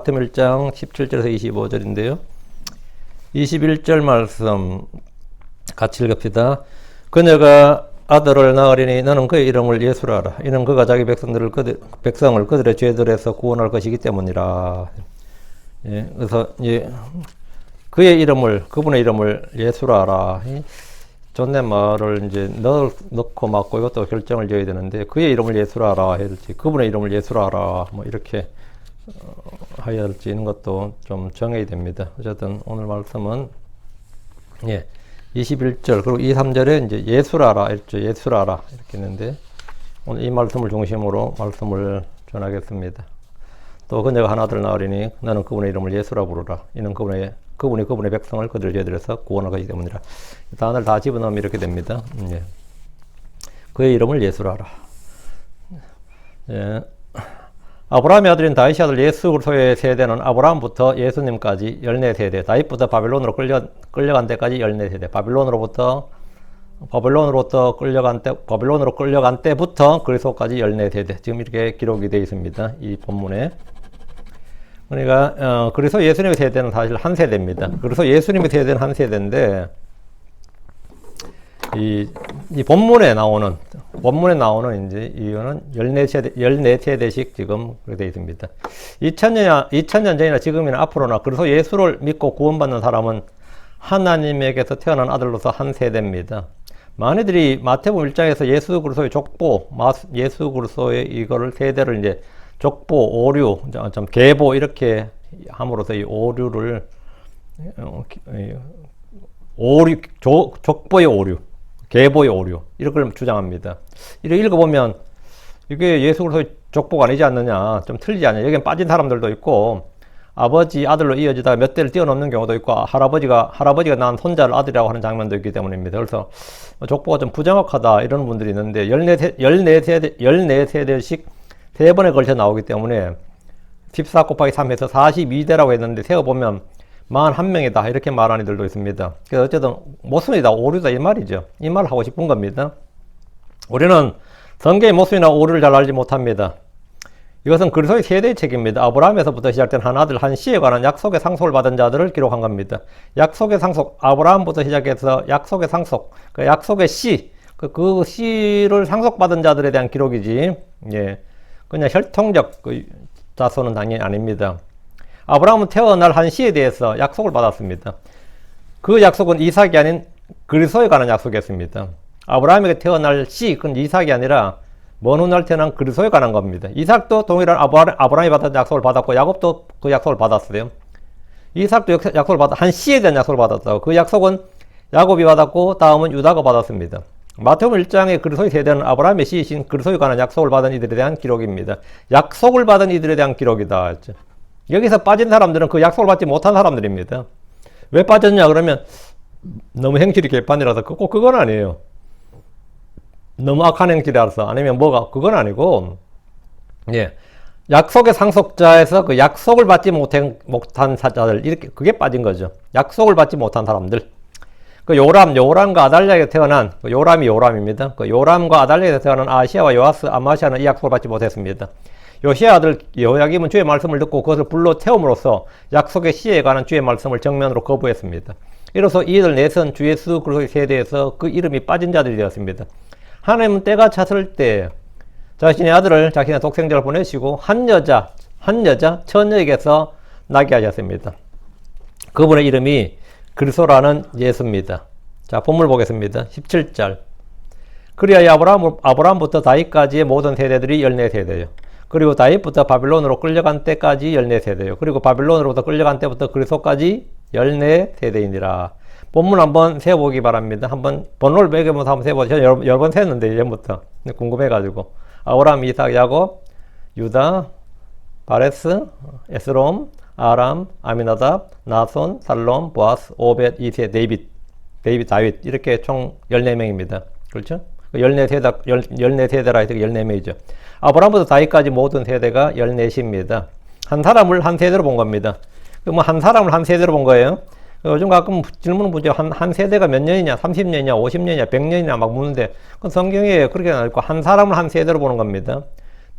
마태복음 1장 17절에서 25절인데요. 21절 말씀 같이 읽읍시다. 그녀가 아들을 낳으리니 너는 그의 이름을 예수라 하라. 이는 그가 자기 백성을 그들의 죄들에서 구원할 것이기 때문이라. 예, 그래서 그의 이름을, 그분의 이름을 예수라 하라. 존댓말을 이제 넣고 맞고 이것도 결정을 지어야 되는데, 그의 이름을 예수라 하라 해야 될지, 그분의 이름을 예수라 하라 뭐 이렇게 해야 할지 이런 것도 좀 정해야 됩니다. 어쨌든 오늘 말씀은 21절 그리고 2, 3절에 이제 예수라라 했죠. 예수라라 이렇게 했는데 오늘 이 말씀을 중심으로 말씀을 전하겠습니다. 또 그녀가 한 아들 낳으리니 너는 그분의 이름을 예수라 부르라. 이는 그분이 그분의 백성을 그들 죄들에서 구원할 것이기 때문이라. 단어를 다 집어넣으면 이렇게 됩니다. 그의 이름을 예수라라. 아브라함의 아들인 다윗의 아들 예수 그리스도의 세대는 아브라함부터 예수님까지 14세대, 다윗부터 바빌론으로 끌려간 때까지 14세대, 바빌론으로 끌려간 때부터 그리스도까지 14세대. 지금 이렇게 기록이 되어 있습니다. 이 본문에. 그러니까 그리스도 예수님의 세대는 사실 한 세대입니다. 그리스도 예수님의 세대는 한 세대인데 이 본문에 나오는 이제 이거는 14세대씩 지금 그렇게 되어 있습니다. 2000년 전이나 지금이나 앞으로나 그리스도 예수를 믿고 구원받는 사람은 하나님에게서 태어난 아들로서 한 세대입니다. 많이들이 마태복음 1장에서 예수 그리스도의 족보, 예수 그리스도의 이거를 세대를 이제 족보, 오류, 계보 이렇게 함으로써 이 오류를 족보의 오류, 계보의 오류 이렇게 주장합니다. 이렇게 읽어보면 이게 예수 그리스도의 족보가 아니지 않느냐, 좀 틀리지 않냐. 여기는 빠진 사람들도 있고 아버지 아들로 이어지다가 몇 대를 뛰어넘는 경우도 있고 할아버지가 낳은 손자를 아들이라고 하는 장면도 있기 때문입니다. 그래서 족보가 좀 부정확하다 이런 분들이 있는데 14세대씩 3번에 걸쳐 나오기 때문에 14 곱하기 3에서 42대라고 했는데 세어보면 41명이다 이렇게 말하는 이들도 있습니다. 그래서 어쨌든 모순이다, 오류다 이 말이죠. 이 말을 하고 싶은 겁니다. 우리는 성경의 모순이나 오류를 잘 알지 못합니다. 이것은 그리스도의 세대의 책입니다. 아브라함에서부터 시작된 한 아들 한 씨에 관한 약속의 상속을 받은 자들을 기록한 겁니다. 약속의 상속, 아브라함부터 시작해서 약속의 상속, 그 약속의 씨, 그 씨를 상속받은 자들에 대한 기록이지, 그냥 혈통적 자손은 당연히 아닙니다. 아브라함은 태어날 한 씨에 대해서 약속을 받았습니다. 그 약속은 이삭이 아닌 그리스도에 관한 약속이었습니다. 아브라함에게 태어날 씨, 그건 이삭이 아니라 먼 훗날 태어난 그리스도에 관한 겁니다. 이삭도 동일한 아브라함이 받은 약속을 받았고 야곱도 그 약속을 받았어요. 이삭도 약속을 한 씨에 대한 약속을 받았다고. 그 약속은 야곱이 받았고 다음은 유다가 받았습니다. 마태복음 1장의 그리스도의 세대는 아브라함의 씨이신 그리스도에 관한 약속을 받은 이들에 대한 기록입니다. 약속을 받은 이들에 대한 기록이다. 여기서 빠진 사람들은 그 약속을 받지 못한 사람들입니다. 왜 빠졌냐 그러면 너무 행실이 개판이라서 꼭 그건 아니에요. 너무 악한 행실이라서 아니면 그건 아니고 약속의 상속자에서 그 약속을 받지 못한 자들 이렇게 그게 빠진 거죠. 약속을 받지 못한 사람들. 그 요람과 아달랴에게 태어난 요람이 요람입니다. 그 요람과 아달랴에게 태어난 아시아와 요아스, 아마시아는 이 약속을 받지 못했습니다. 요시아 아들 여호야김은 주의 말씀을 듣고 그것을 불로 태움으로써 약속의 씨에 관한 주의 말씀을 정면으로 거부했습니다. 이로써 이들 넷은 주 예수 그리스도의 세대에서 그 이름이 빠진 자들이 되었습니다. 하나님은 때가 찼을 때 자신의 아들을 자신의 독생자를 보내시고 한 여자 처녀에게서 나게 하셨습니다. 그분의 이름이 그리스도라는 예수입니다. 자, 본문 보겠습니다. 17절. 그리하여 아브라함부터 다윗까지의 모든 세대들이 14세대요. 그리고 다윗부터 바빌론으로 끌려간 때까지 14세대요. 그리고 바빌론으로부터 끌려간 때부터 그리스도까지 14세대이니라. 본문 한번 세어보기 바랍니다. 한번 번호를 매겨보면서 한번 세어보세요. 여러 번 세었는데 예전부터 궁금해가지고 아브라함, 이삭, 야곱, 유다, 바레스, 에스롬, 아람, 아미나답, 나손, 살롬, 보아스, 오벳, 이세, 다윗 이렇게 총 14명입니다. 그렇죠? 14세대라 해서 14명이죠. 아브라함부터 다윗까지 모든 세대가 14입니다. 한 사람을 한 세대로 본 겁니다. 한 사람을 한 세대로 본 거예요. 요즘 가끔 질문을 보죠. 한 세대가 몇 년이냐, 30년이냐, 50년이냐, 100년이냐 막 묻는데, 그 성경에 그렇게 나와 있고, 한 사람을 한 세대로 보는 겁니다.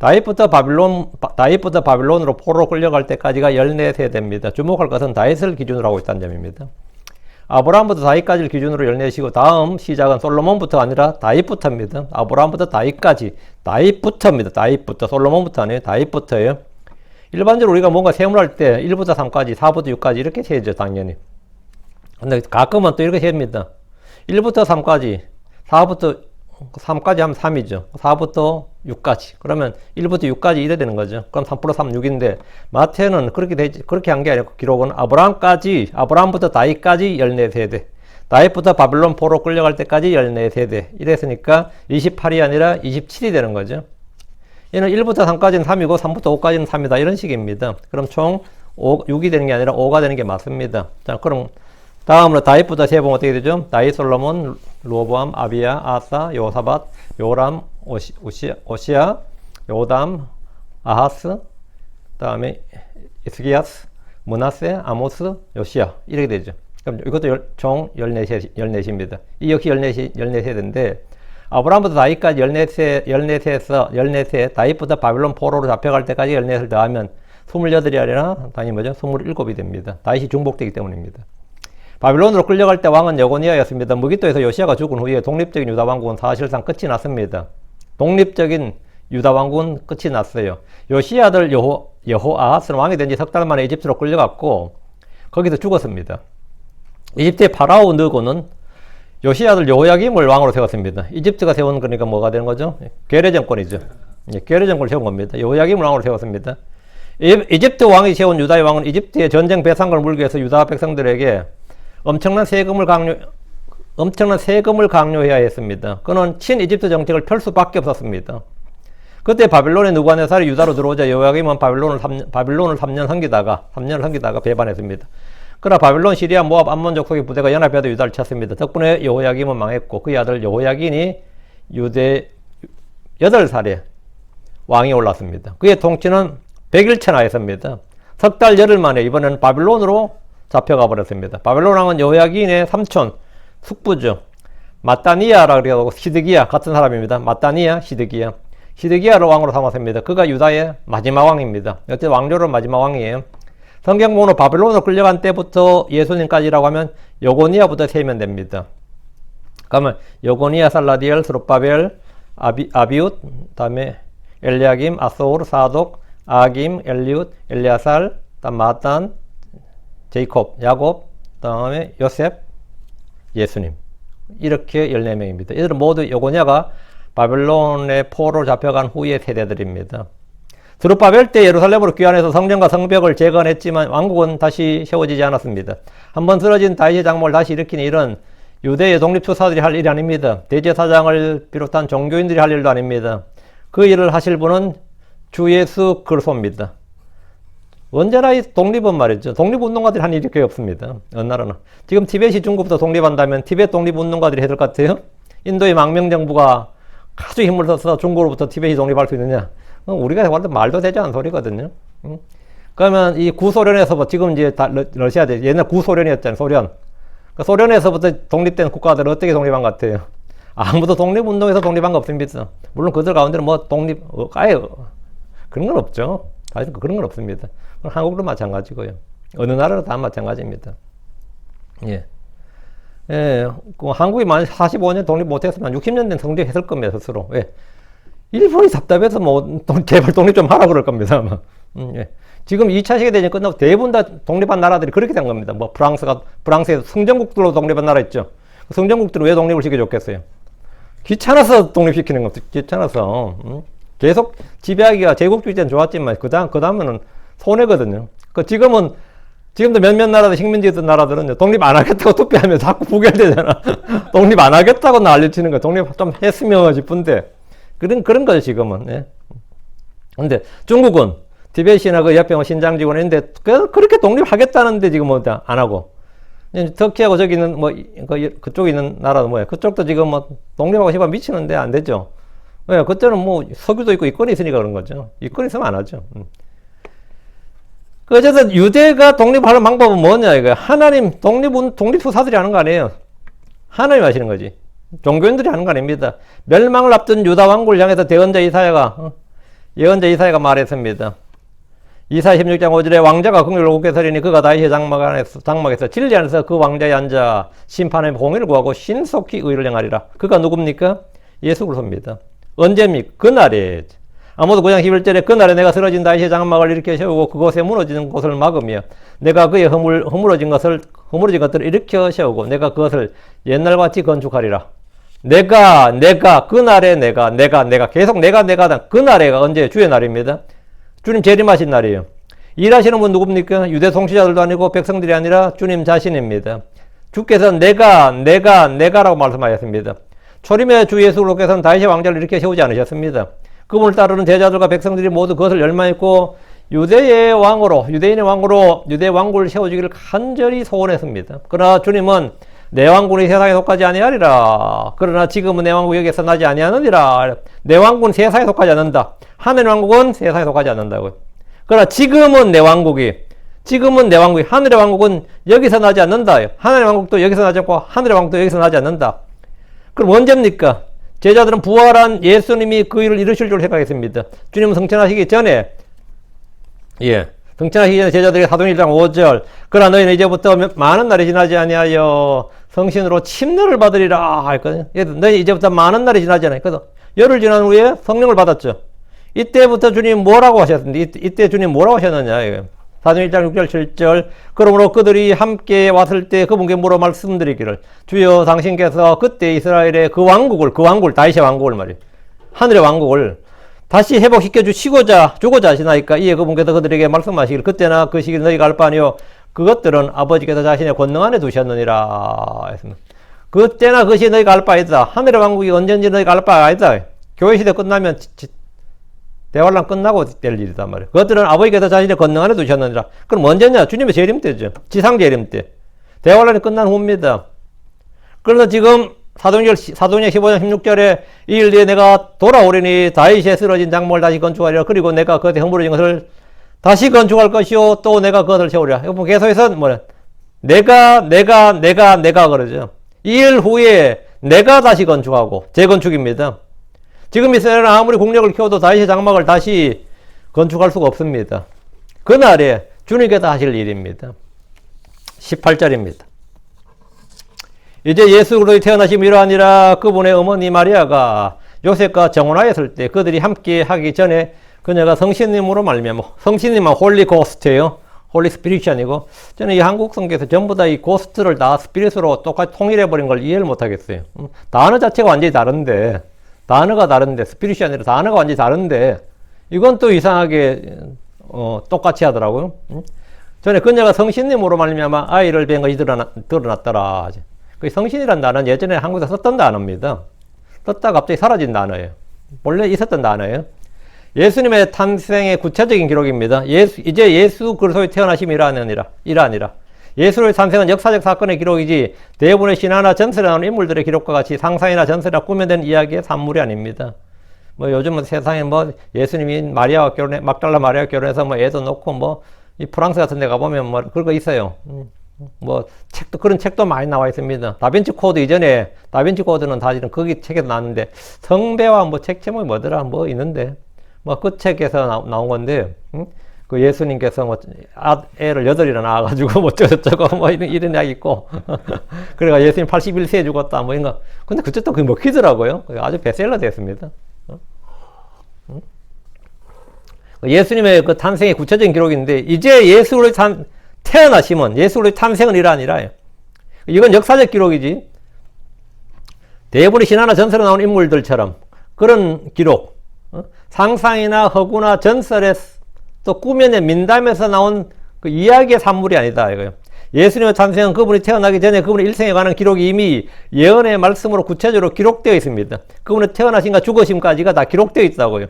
다윗부터 바빌론으로 포로로 끌려갈 때까지가 14세대입니다. 주목할 것은 다윗을 기준으로 하고 있다는 점입니다. 아브라함부터 다윗까지를 기준으로 14시고 다음 시작은 솔로몬부터 아니라 다윗부터입니다. 아브라함부터 다윗부터입니다. 다윗부터. 솔로몬부터 아니에요. 다윗부터예요. 일반적으로 우리가 뭔가 세문할 때 1부터 3까지, 4부터 6까지 이렇게 세죠, 당연히. 근데 가끔은 또 이렇게 셉니다. 1부터 3까지, 4부터 3까지 하면 3이죠. 4부터 6까지. 그러면 1부터 6까지 이래 되는 거죠. 그럼 3 플러스 3, 6인데, 마태는 그렇게 한 게 아니고, 기록은 아브라함부터 다윗까지 14세대. 다윗부터 바빌론 포로 끌려갈 때까지 14세대. 이랬으니까 28이 아니라 27이 되는 거죠. 얘는 1부터 3까지는 3이고, 3부터 5까지는 3이다. 이런 식입니다. 그럼 총 6이 되는 게 아니라 5가 되는 게 맞습니다. 자, 그럼 다음으로 다윗부터 세보면 어떻게 되죠? 다윗, 솔로몬, 르호보암, 아비야, 아사, 요사밧, 요람, 오시야, 요담, 아하스, 다음에 이스기야스, 므낫세, 아모스, 요시야 이렇게 되죠. 그럼 이것도 총 14세입니다. 이 역시 14세인데 아브라함부터 다윗까지 14세, 다윗부터 바빌론 포로로 잡혀갈 때까지 14세를 더하면 28이 아니라 단위 뭐죠? 27이 됩니다. 다윗이 중복되기 때문입니다. 바빌론으로 끌려갈 때 왕은 여고니아였습니다. 무기토에서 요시아가 죽은 후에 독립적인 유다 왕국은 사실상 끝이 났습니다. 독립적인 유다 왕국은 끝이 났어요. 요시아 아들 여호아하스는 왕이 된 지 석 달 만에 이집트로 끌려갔고 거기서 죽었습니다. 이집트의 파라오 느고는 요시아 아들 여호야김을 왕으로 세웠습니다. 이집트가 세운 거니까 뭐가 되는 거죠? 괴뢰 정권이죠. 괴뢰 정권을 세운 겁니다. 여호야김을 왕으로 세웠습니다. 이집트 왕이 세운 유다의 왕은 이집트의 전쟁 배상금을 물기 위해서 유다 백성들에게 엄청난 세금을 강요해야 했습니다. 그는 친이집트 정책을 펼 수밖에 없었습니다. 그때 바빌론의 느부갓네살이 유다로 들어오자 여호야김은 바빌론을 3년을 섬기다가 배반했습니다. 그러나 바빌론, 시리아, 모압, 암몬 족속의 부대가 연합해서 유다를 쳤습니다. 덕분에 여호야김은 망했고 그의 아들 여호야긴이 유대 8살에 왕이 올랐습니다. 그의 통치는 100일천하였습니다. 석 달 열흘 만에 이번에는 바빌론으로 잡혀가 버렸습니다. 바벨론 왕은 여호야긴의 삼촌, 숙부죠. 마따니아라 그래가지고 시드기야 같은 사람입니다. 마따니아, 시드기야를 왕으로 삼았습니다. 그가 유다의 마지막 왕입니다. 여태 왕조로 마지막 왕이에요. 성경본으로 바벨론으로 끌려간 때부터 예수님까지라고 하면 여고니아부터 세면 됩니다. 그러면 여고니아, 살라디엘, 스룹바벨, 아비웃, 다음에 엘리야김, 아소르, 사독, 아김, 엘리웃, 엘리아살, 마탄, 제이콥, 야곱, 다음에 요셉, 예수님. 이렇게 14명입니다. 이들은 모두 여고냐가 바벨론의 포로로 잡혀간 후의 세대들입니다. 스룹바벨 때 예루살렘으로 귀환해서 성전과 성벽을 재건했지만 왕국은 다시 세워지지 않았습니다. 한번 쓰러진 다윗의 장막을 다시 일으키는 일은 유대의 독립투사들이 할 일이 아닙니다. 대제사장을 비롯한 종교인들이 할 일도 아닙니다. 그 일을 하실 분은 주 예수 그리스도입니다. 언제나 이 독립은 말이죠. 독립운동가들이 한 일이 거의 없습니다. 어느 나라는. 지금 티벳이 중국부터 독립한다면 티벳 독립운동가들이 해야 될 것 같아요? 인도의 망명정부가 아주 힘을 써서 중국으로부터 티벳이 독립할 수 있느냐? 우리가 완전 말도 되지 않은 소리거든요. 그러면 이 구소련에서부터 지금 이제 러시아 옛날 구소련이었잖아요. 소련. 소련에서부터 독립된 국가들은 어떻게 독립한 것 같아요? 아무도 독립운동에서 독립한 거 없습니다. 물론 그들 가운데는 뭐 아예 그런 건 없죠. 사실 그런 건 없습니다. 한국도 마찬가지고요. 어느 나라도 다 마찬가지입니다. 예. 예, 한국이 만약 45년 독립 못했으면 60년 된 독립했을 겁니다, 스스로. 예. 일본이 답답해서 제발 독립 좀 하라 그럴 겁니다, 아마. 예. 지금 2차 세계대전이 끝나고 대부분 다 독립한 나라들이 그렇게 된 겁니다. 프랑스에서 성전국들로 독립한 나라 있죠. 그 성전국들은 왜 독립을 시켜줬겠어요? 귀찮아서 독립시키는 겁니다. 귀찮아서. 계속 지배하기가 제국주의 때는 좋았지만 그 다음에는 손해거든요. 지금도 몇몇 나라들, 식민지였던 나라들은 독립 안 하겠다고 투표하면 자꾸 부결되잖아. 독립 안 하겠다고 난리치는 거야. 독립 좀 했으면 싶은데. 그런 거죠, 지금은. 예. 근데 중국은 티벳이나 그 옆에 신장 지구는 있는데 그렇게 독립하겠다는데 지금 안 하고. 터키하고 저기 있는 그쪽에 있는 나라도 뭐야. 그쪽도 지금 독립하고 싶어 미치는데 안 되죠. 왜? 그때는 석유도 있고 이권이 있으니까 그런 거죠. 이권이 있으면 안 하죠. 어쨌든 유대가 독립하는 방법은 뭐냐 이거야. 하나님 독립투사들이 하는 거 아니에요. 하나님 하시는 거지. 종교인들이 하는 거 아닙니다. 멸망을 앞둔 유다 왕국을 향해서 대언자 이사야가 예언자 이사야가 말했습니다. 이사야 16장 5절에 왕자가 긍휼을 곱게 서리니 그가 다윗의 장막에서 진리 안에서 그 왕자에 앉아 심판의 공의를 구하고 신속히 의를 행하리라. 그가 누굽니까? 예수 그리스도입니다. 언제입니까? 그날에. 아모스 9장 11절에 그날에 내가 쓰러진 다윗의 장막을 일으켜 세우고 그곳에 무너지는 곳을 막으며 내가 그의 허물어진 것들을 일으켜 세우고 내가 그것을 옛날같이 건축하리라. 내가 그날에 내가 계속 내가 그날에가 언제? 주의 날입니다. 주님 재림하신 날이에요. 일하시는 분 누굽니까? 유대 통치자들도 아니고 백성들이 아니라 주님 자신입니다. 주께서 내가라고 말씀하셨습니다. 초림의 주 예수 그리스도께서는 다윗의 왕자를 이렇게 세우지 않으셨습니다. 그분을 따르는 제자들과 백성들이 모두 그것을 열망했고 유대인의 왕으로 유대 왕국을 세워주기를 간절히 소원했습니다. 그러나 주님은 내 왕국이 세상에 속하지 아니하리라. 그러나 지금은 내 왕국이 여기서 나지 아니하느니라. 내 왕국은 세상에 속하지 않는다. 하늘의 왕국은 세상에 속하지 않는다고요. 그러나 지금은 내 왕국이 하늘의 왕국은 여기서 나지 않는다. 하늘의 왕국도 여기서 나지 않고 하늘의 왕국도 여기서 나지 않는다. 그럼 언제입니까? 제자들은 부활한 예수님이 그 일을 이루실 줄 생각했습니다. 주님은 승천하시기 전에 제자들이 사도행전 1장 5절 그러나 너희는 이제부터 많은 날이 지나지 아니하여 성신으로 침례를 받으리라 했거든요. 너희 이제부터 많은 날이 지나지 않아요. 그래서 열흘 지난 후에 성령을 받았죠. 이때부터 주님 뭐라고 하셨습니까? 이때 주님 뭐라고 하셨느냐. 사도행전 1장 6절 7절 그러므로 그들이 함께 왔을 때 그분께 물어 말씀드리기를 주여 당신께서 그때 이스라엘의 그 왕국을 다윗의 왕국을 말이에요. 하늘의 왕국을 다시 회복시켜 주고자 하시나이까 이에 그분께서 그들에게 말씀하시기를 그때나 그 시기를 너희가 알 바 아니요 그것들은 아버지께서 자신의 권능 안에 두셨느니라 했습니다. 그때나 그 시기 너희가 알 바 아니다. 하늘의 왕국이 언제인지 너희가 알 바 아니다. 교회 시대 끝나면 대환란 끝나고 될 일이단 말이에요. 그것들은 아버지께서 자신의 권능 안에 두셨느니라. 그럼 언제냐? 주님의 재림 때죠. 지상 재림 때. 대환란이 끝난 후입니다. 그래서 지금 사도행전 15장 16절에 이 일 뒤에 내가 돌아오리니 다윗의 쓰러진 장막을 다시 건축하리라. 그리고 내가 그것에 허물어진 것을 다시 건축할 것이요 또 내가 그것을 세우리라. 이거 계속해서 내가 그러죠. 이 일 후에 내가 다시 건축하고 재건축입니다. 지금 이스라엘은 아무리 국력을 키워도 다윗의 장막을 다시 건축할 수가 없습니다. 그날에 주님께서 하실 일입니다. 18절입니다. 이제 예수 그리스도의 태어나심이 이러하니라. 그분의 어머니 마리아가 요셉과 정혼하였을 때 그들이 함께 하기 전에 그녀가 성신님으로 말미암아 성신님은 홀리 고스트예요. 홀리 스피릿이 아니고 저는 이 한국 성경에서 전부 다 이 고스트를 다 스피릿으로 똑같이 통일해버린 걸 이해를 못하겠어요. 단어 자체가 완전히 다른데 단어가 다른데 스피릿이 아니라 단어가 완전히 다른데 이건 또 이상하게 똑같이 하더라고요. 전에 그녀가 성신님으로 말미암아 아이를 뵌 것이 드러났더라. 그 성신이란 단어는 예전에 한국에서 썼던 단어입니다. 썼다가 갑자기 사라진 단어예요. 원래 있었던 단어예요. 예수님의 탄생의 구체적인 기록입니다. 이제 예수 그리스도의 태어나심이 이러하니라. 예수의 탄생은 역사적 사건의 기록이지 대부분의 신화나 전설에 나오는 인물들의 기록과 같이 상상이나 전설이나 꾸며낸 이야기의 산물이 아닙니다. 요즘은 세상에 예수님이 막달라 마리아와 결혼해서 애도 놓고 이 프랑스 같은 데 가보면 그런 거 있어요. 그런 책도 많이 나와 있습니다. 다빈치 코드 이전에 다빈치 코드는 사실은 거기 책에서 나왔는데 성배와 책 제목이 뭐더라 있는데 그 책에서 나온 건데 그 예수님께서 애를 8이나 낳아가지고 어쩌고 이런 이야기 있고 그래가 예수님 81세에 죽었다 이런 거. 근데 그때 또 그게 먹히더라고요. 아주 베스트셀러 됐습니다. 예수님의 그 탄생의 구체적인 기록인데 이제 예수의 태어나심은 예수의 탄생은 이러하니라. 이건 역사적 기록이지. 대부분의 신화나 전설에 나오는 인물들처럼 그런 기록, 상상이나 허구나 전설에 또 꾸며낸 민담에서 나온 그 이야기의 산물이 아니다 이거예요. 예수님의 탄생은 그분이 태어나기 전에 그분의 일생에 관한 기록이 이미 예언의 말씀으로 구체적으로 기록되어 있습니다. 그분의 태어나심과 죽으심까지가 다 기록되어 있다고요.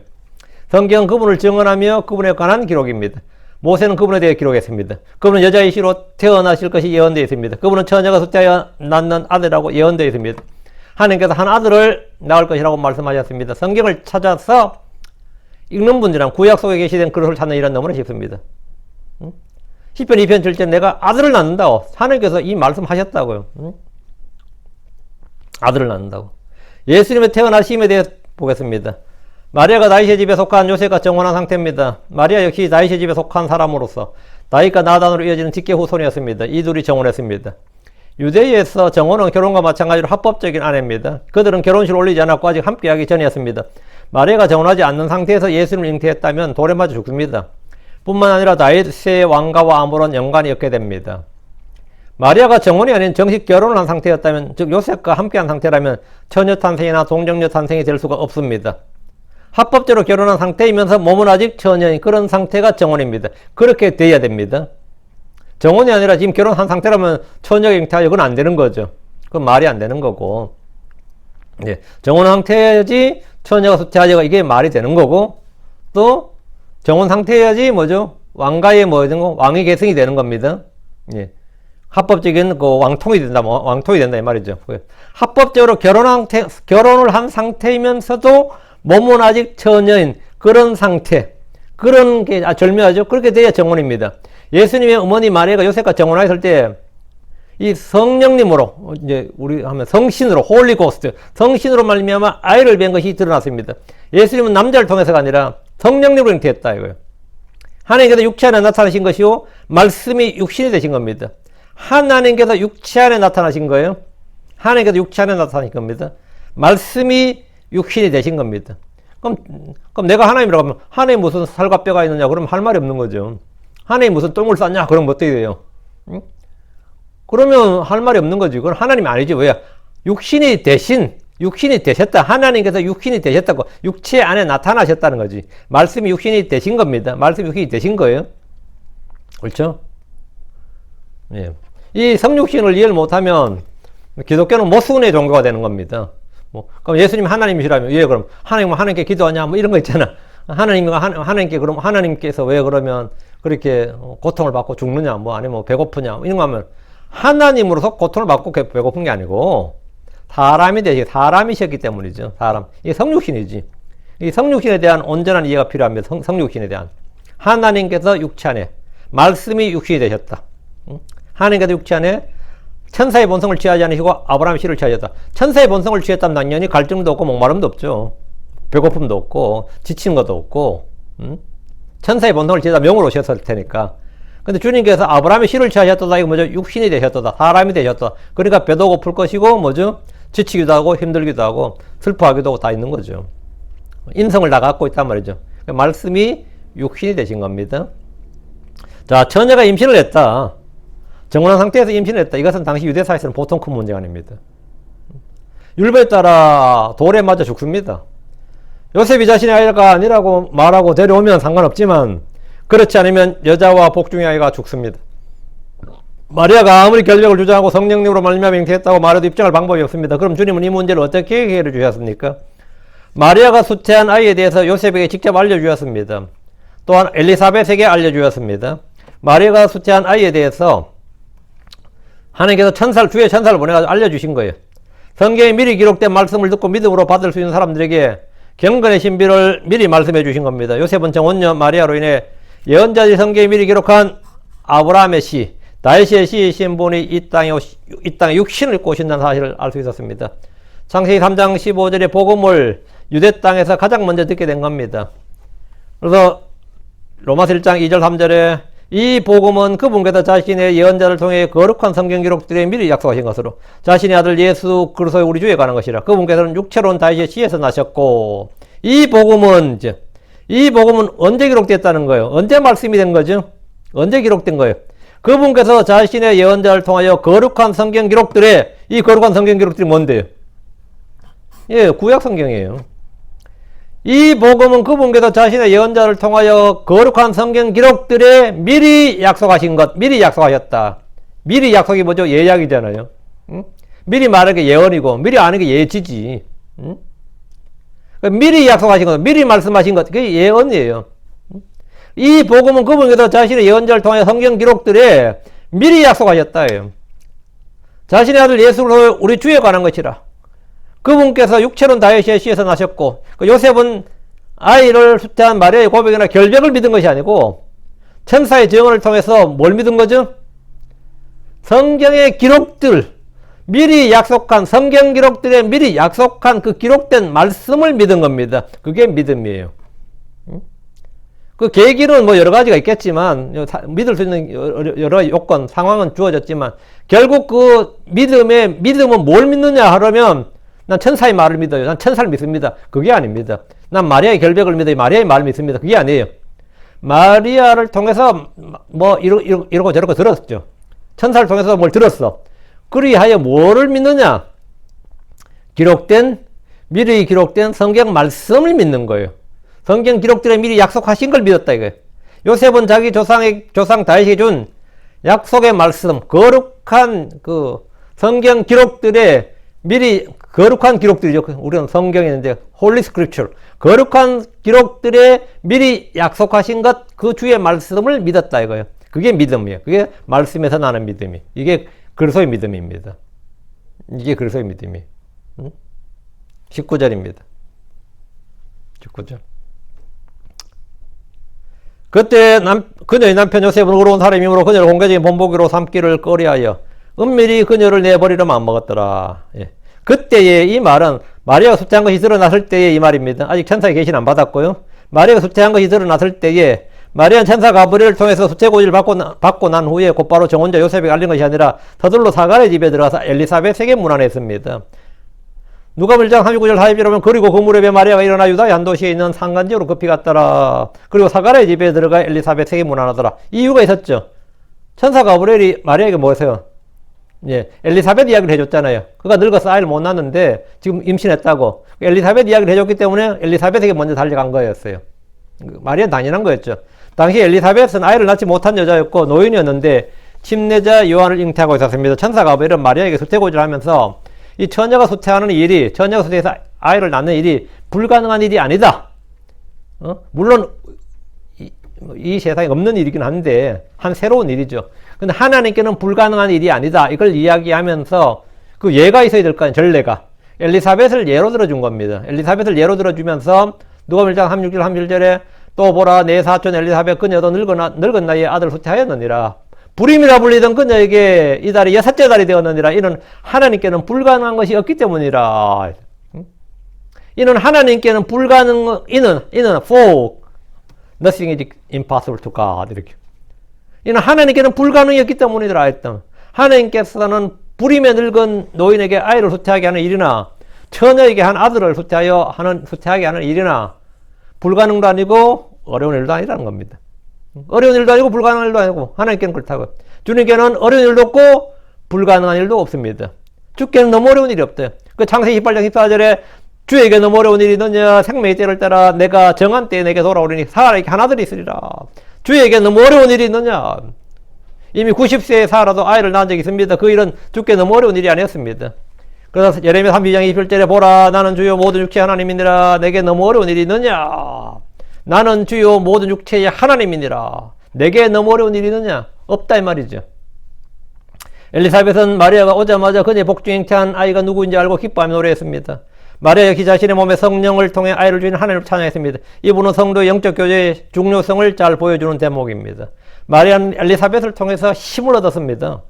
성경은 그분을 증언하며 그분에 관한 기록입니다. 모세는 그분에 대해 기록했습니다. 그분은 여자의 씨로 태어나실 것이 예언되어 있습니다. 그분은 처녀가 숫자에 낳는 아들이라고 예언되어 있습니다. 하나님께서 한 아들을 낳을 것이라고 말씀하셨습니다. 성경을 찾아서 읽는 분들은 구약 속에 계시된 그릇을 찾는 일은 너무나 쉽습니다. 10편 2편 7절 내가 아들을 낳는다고 하나님께서 이 말씀하셨다고요. 아들을 낳는다고. 예수님의 태어나심에 대해 보겠습니다. 마리아가 다윗의 집에 속한 요셉과 정혼한 상태입니다. 마리아 역시 다윗의 집에 속한 사람으로서 다윗과 나단으로 이어지는 직계 후손이었습니다. 이 둘이 정혼했습니다. 유대에서 정혼은 결혼과 마찬가지로 합법적인 아내입니다. 그들은 결혼식을 올리지 않았고 아직 함께하기 전이었습니다. 마리아가 정혼하지 않는 상태에서 예수님을 잉태했다면 돌에 맞아 죽습니다. 뿐만 아니라 다윗의 왕가와 아무런 연관이 없게 됩니다. 마리아가 정혼이 아닌 정식 결혼을 한 상태였다면, 즉 요셉과 함께한 상태라면 처녀 탄생이나 동정녀 탄생이 될 수가 없습니다. 합법적으로 결혼한 상태이면서 몸은 아직 처녀인 그런 상태가 정혼입니다. 그렇게 돼야 됩니다. 정혼이 아니라 지금 결혼한 상태라면 처녀가 잉태하여 그건 안 되는 거죠. 그건 말이 안 되는 거고. 예, 정혼 상태야지 처녀가 수태하여가 이게 말이 되는 거고, 또 정혼 상태여야지 뭐죠? 왕가의 왕위 계승이 되는 겁니다. 예. 합법적인 그 왕통이 된다, 왕통이 된다 이 말이죠. 합법적으로 결혼을 한 상태이면서도 몸은 아직 처녀인 그런 상태, 그런 게 절묘하죠. 그렇게 돼야 정혼입니다. 예수님의 어머니 마리아가 요셉과 정혼하였을 때 이 성령님으로 이제 우리 하면 성신으로 홀리 고스트 성신으로 말미암아 아이를 뵌 것이 드러났습니다. 예수님은 남자를 통해서가 아니라 성령님으로 잉태했다 이거예요. 하나님께서 육체 안에 나타나신 것이요 말씀이 육신이 되신 겁니다. 하나님께서 육체 안에 나타나신 거예요. 하나님께서 육체 안에 나타나신 겁니다. 말씀이 육신이 되신 겁니다. 그럼 내가 하나님이라고 하면 하나님 무슨 살과 뼈가 있느냐 그러면 할 말이 없는 거죠. 하나님 무슨 똥을 쌌냐 그러면 어떻게 돼요? 응? 그러면 할 말이 없는 거지. 그건 하나님이 아니지. 왜? 육신이 되셨다. 하나님께서 육신이 되셨다고 육체 안에 나타나셨다는 거지. 말씀이 육신이 되신 겁니다. 말씀이 육신이 되신 거예요. 그렇죠? 예. 이 성육신을 이해를 못하면 기독교는 모순의 종교가 되는 겁니다. 그럼 예수님 하나님이시라면 예 그럼 하나님께 기도하냐 이런 거 있잖아. 하나님께 그럼 하나님께서 왜 그러면 그렇게 고통을 받고 죽느냐 아니면 배고프냐 이런 거 하면 하나님으로서 고통을 받고 배고픈 게 아니고 사람이셨기 때문이죠. 이게 성육신이지. 이 성육신에 대한 온전한 이해가 필요합니다. 성육신에 대한 하나님께서 육체 안에 말씀이 육신이 되셨다. 하나님께서 육체 안에 천사의 본성을 취하지 않으시고 아브라함의 씨를 취하셨다. 천사의 본성을 취했다면 당연히 갈증도 없고 목마름도 없죠. 배고픔도 없고 지치는 것도 없고 천사의 본성을 취하다 명으로 오셨을 테니까. 근데 주님께서 아브라함의 씨를 취하셨다. 이거 뭐죠? 육신이 되셨다. 사람이 되셨다. 그러니까 배도 고플 것이고 뭐죠? 지치기도 하고 힘들기도 하고 슬퍼하기도 하고 다 있는 거죠. 인성을 다 갖고 있단 말이죠. 말씀이 육신이 되신 겁니다. 자, 처녀가 임신을 했다. 정혼한 상태에서 임신을 했다. 이것은 당시 유대사에서는 보통 큰 문제가 아닙니다. 율법에 따라 돌에 맞아 죽습니다. 요셉이 자신의 아이가 아니라고 말하고 데려오면 상관없지만 그렇지 않으면 여자와 복중의 아이가 죽습니다. 마리아가 아무리 결백을 주장하고 성령님으로 말미암아 잉태했다고 말해도 입증할 방법이 없습니다. 그럼 주님은 이 문제를 어떻게 해결해 주셨습니까? 마리아가 수태한 아이에 대해서 요셉에게 직접 알려주었습니다. 또한 엘리사벳에게 알려주었습니다. 마리아가 수태한 아이에 대해서 하나님께서 주의 천사를 보내가지고 알려주신 거예요. 성경에 미리 기록된 말씀을 듣고 믿음으로 받을 수 있는 사람들에게 경건의 신비를 미리 말씀해 주신 겁니다. 요셉은 정혼녀 마리아로 인해 예언자들이 성경에 미리 기록한 아브라함의 씨, 다윗의 씨이신 분이 이 땅에 육신을 입고 오신다는 사실을 알 수 있었습니다. 창세기 3장 15절의 복음을 유대 땅에서 가장 먼저 듣게 된 겁니다. 그래서 로마서 1장 2절 3절에 이 복음은 그분께서 자신의 예언자를 통해 거룩한 성경 기록들에 미리 약속하신 것으로 자신의 아들 예수 그리스도의 우리 주에 관한 것이라. 그분께서는 육체로는 다윗의 씨에서 나셨고 이 복음은 언제 기록됐다는 거예요? 언제 말씀이 된 거죠? 언제 기록된 거예요? 그분께서 자신의 예언자를 통하여 거룩한 성경 기록들에 이 거룩한 성경 기록들이 뭔데요? 예, 구약 성경이에요. 이 복음은 그분께서 자신의 예언자를 통하여 거룩한 성경 기록들에 미리 약속하신 것, 미리 약속하셨다. 미리 약속이 뭐죠? 예약이잖아요. 응? 미리 말하는 게 예언이고 미리 아는 게 예지지. 응? 미리 약속하신 것, 미리 말씀하신 것, 그게 예언이에요. 이 복음은 그분께서 자신의 예언자를 통하여 성경 기록들에 미리 약속하셨다예요. 자신의 아들 예수로 우리 주에 관한 것이라. 그분께서 육체로는 다윗의 씨에서 나셨고 요셉은 아이를 수태한 마리아의 고백이나 결백을 믿은 것이 아니고 천사의 증언을 통해서 뭘 믿은 거죠? 성경의 기록들, 미리 약속한 성경 기록들에 미리 약속한 그 기록된 말씀을 믿은 겁니다. 그게 믿음이에요. 그 계기는 뭐 여러 가지가 있겠지만 믿을 수 있는 여러 요건, 상황은 주어졌지만 결국 그 믿음은 뭘 믿느냐 하려면 난 천사의 말을 믿어요. 난 천사를 믿습니다. 그게 아닙니다. 난 마리아의 결백을 믿어요. 마리아의 말을 믿습니다. 그게 아니에요. 마리아를 통해서 뭐 이러고 저러고 들었죠. 천사를 통해서 뭘 들었어. 그리하여 뭐를 믿느냐? 미리 기록된 성경 말씀을 믿는 거예요. 성경 기록들에 미리 약속하신 걸 믿었다 이거예요. 요셉은 자기 조상 다윗이 준 약속의 말씀, 거룩한 그 성경 기록들에 미리 거룩한 기록들이죠. 우리는 성경에 있는데 Holy Scripture, 거룩한 기록들에 미리 약속하신 것, 그 주의 말씀을 믿었다 이거예요. 그게 믿음이에요. 그게 말씀에서 나는 믿음이. 이게 그리스도의 믿음입니다. 이게 그리스도의 믿음이에요. 19절입니다. 19절. 그때 그녀의 남편 요셉은 의로운 사람이므로 그녀를 공개적인 본보기로 삼기를 꺼려하여 은밀히 그녀를 내버리려 마음먹었더라. 예. 그때의 이 말은 마리아가 수태한 것이 드러났을 때의 이 말입니다. 아직 천사의 계시는 안 받았고요. 마리아가 수태한 것이 드러났을 때에 마리아는 천사 가브리엘을 통해서 수태 고지를 받고 난 후에 곧바로 정혼자 요셉에게 알린 것이 아니라 서둘러 사가랴의 집에 들어가서 엘리사벳에게 문안했습니다. 누가복음 1장 39절 40절 보면 그리고 그 무렵에 마리아가 일어나 유다의 한 도시에 있는 상간지로 급히 갔더라. 그리고 사가랴의 집에 들어가 엘리사벳에게 문안하더라. 이유가 있었죠. 천사 가브리엘이 마리아에게 뭐였어요? 예, 엘리사벳 이야기를 해줬잖아요. 그가 늙어서 아이를 못 낳는데 지금 임신했다고. 엘리사벳 이야기를 해줬기 때문에 엘리사벳에게 먼저 달려간 거였어요. 마리아는 당연한 거였죠. 당시 엘리사벳은 아이를 낳지 못한 여자였고 노인이었는데 침례자 요한을 잉태하고 있었습니다. 천사 가브리엘은 마리아에게 수태고지를 하면서 이 처녀가 수태하는 일이, 처녀가 수태해서 아이를 낳는 일이 불가능한 일이 아니다. 물론 이 세상에 없는 일이긴 한데 한 새로운 일이죠. 근데 하나님께는 불가능한 일이 아니다. 이걸 이야기하면서 그 예가 있어야 될 거 아니에요. 전례가. 엘리사벳을 예로 들어준 겁니다. 엘리사벳을 예로 들어주면서 누가복음 1장 36절 37절에 또 보라 내 사촌 엘리사벳 그녀도 늙은 나이에 아들 수태하였느니라. 불임이라 불리던 그녀에게 이 달이 6째 달이 되었느니라. 이는 하나님께는 불가능한 것이 없기 때문이라. 이는 하나님께는 이는 for nothing is impossible to God. 이렇게. 이는 하나님께는 불가능이었기 때문이라 했던. 하나님께서는 불임에 늙은 노인에게 아이를 수태하게 하는 일이나 처녀에게 한 아들을 수태하게 하는 일이나 불가능도 아니고 어려운 일도 아니라는 겁니다. 어려운 일도 아니고 불가능한 일도 아니고 하나님께는 그렇다고. 주님께는 어려운 일도 없고 불가능한 일도 없습니다. 주께는 너무 어려운 일이 없대요. 그 창세기 18장 14절에 주에게 너무 어려운 일이 있느냐 생명의 때를 따라 내가 정한 때에 내게 돌아오리니 사라에게 한 아들이 있으리라. 주에게 너무 어려운 일이 있느냐. 이미 90세에 살아도 아이를 낳은 적이 있습니다. 그 일은 주께 너무 어려운 일이 아니었습니다. 그래서 예레미야 32장 21절에 보라 나는 주요 모든 육체의 하나님이니라. 내게 너무 어려운 일이 있느냐. 나는 주요 모든 육체의 하나님이니라. 내게 너무 어려운 일이 있느냐. 없다 이 말이죠. 엘리사벳은 마리아가 오자마자 그녀의 복중 잉태한 아이가 누구인지 알고 기뻐하며 노래했습니다. 마리아가 기 자신의 몸에 성령을 통해 아이를 주인 하나님을 찬양했습니다. 이분은 성도의 영적 교제의 중요성을 잘 보여주는 대목입니다. 마리아는 엘리사벳을 통해서 힘을 얻었습니다.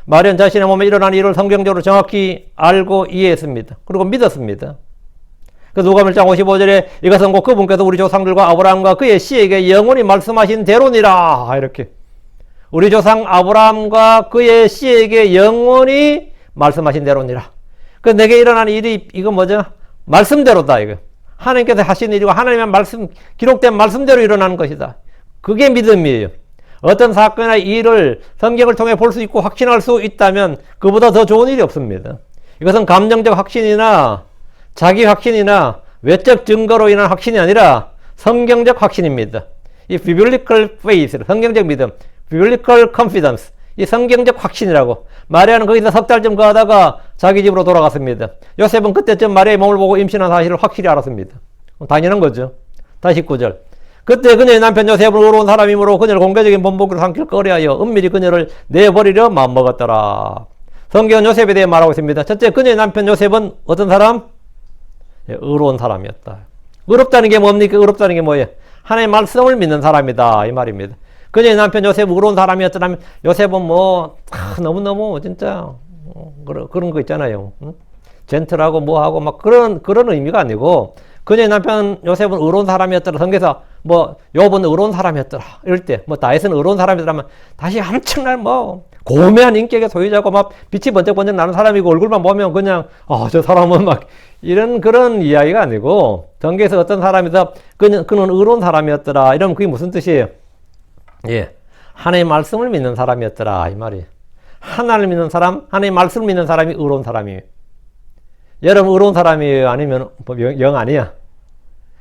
마리아는 자신의 몸에 일어난 일을 성경적으로 정확히 알고 이해했습니다. 그리고 믿었습니다. 그래서 누가복음 1장 55절에 이것은 곧 그분께서 우리 조상들과 아브라함과 그의 씨에게 영원히 말씀하신 대로니라. 이렇게 우리 조상 아브라함과 그의 씨에게 영원히 말씀하신 대로니라. 그 내게 일어난 일이 이거 뭐죠? 말씀대로다 이거. 하나님께서 하신 일이고 하나님의 말씀 기록된 말씀대로 일어나는 것이다. 그게 믿음이에요. 어떤 사건이나 일을 성경을 통해 볼 수 있고 확신할 수 있다면 그보다 더 좋은 일이 없습니다. 이것은 감정적 확신이나 자기 확신이나 외적 증거로 인한 확신이 아니라 성경적 확신입니다. 이 biblical faith, 성경적 믿음, biblical confidence, 이 성경적 확신이라고. 마리아는 거기서 석 달쯤 거하다가 자기 집으로 돌아갔습니다. 요셉은 그때쯤 마리아의 몸을 보고 임신한 사실을 확실히 알았습니다. 당연한 거죠. 다시 19절. 그때 그녀의 남편 요셉은 의로운 사람이므로 그녀를 공개적인 본보기로 삼길 꺼려하여 은밀히 그녀를 내버리려 마음먹었더라. 성경은 요셉에 대해 말하고 있습니다. 첫째, 그녀의 남편 요셉은 어떤 사람? 의로운 사람이었다. 의롭다는 게 뭡니까? 의롭다는 게 뭐예요? 하나님의 말씀을 믿는 사람이다 이 말입니다. 그녀의 남편 요셉은 의로운 사람이었더라면 요셉은 너무너무 진짜 그런 거 있잖아요. 젠틀하고 뭐하고 막 그런 의미가 아니고, 그녀의 남편 요셉은 의로운 사람이었더라. 성경에서 뭐 욥은 의로운 사람이었더라 이럴 때, 뭐 다윗은 의로운 사람이더라면 다시 엄청난 뭐 고매한 인격의 소유자고 막 빛이 번쩍번쩍 나는 사람이고 얼굴만 보면 그냥 저 사람은 막 이런 그런 이야기가 아니고, 성경에서 어떤 사람이다 그는 의로운 사람이었더라 이러면 그게 무슨 뜻이에요? 예, 하나님의 말씀을 믿는 사람이었더라 이 말이에요. 하나님을 믿는 사람, 하나님의 말씀을 믿는 사람이 의로운 사람이에요. 여러분 의로운 사람이에요? 아니면 영 아니야?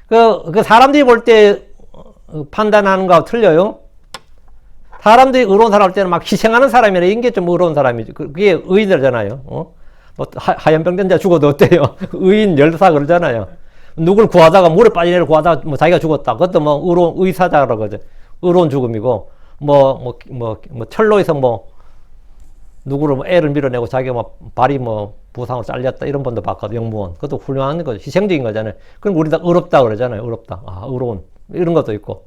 그 사람들이 볼 때 판단하는 거하고 틀려요. 사람들이 의로운 사람 할 때는 막 희생하는 사람이라 이게 좀 의로운 사람이지. 그게 의인이잖아요. 뭐 하얀병든자 죽어도 어때요? 의인 열사 그러잖아요. 누굴 구하다가 물에 빠진 애를 구하다가 뭐 자기가 죽었다. 그것도 뭐 의로운 의사자라고 그러죠. 의로운 죽음이고, 철로에서 누구를 애를 밀어내고 자기가 발이 부상으로 잘렸다 이런 분도 봤거든. 영무원. 그것도 훌륭한 거죠. 희생적인 거잖아요. 그럼 우리 다 의롭다 그러잖아요. 의롭다. 의로운. 이런 것도 있고.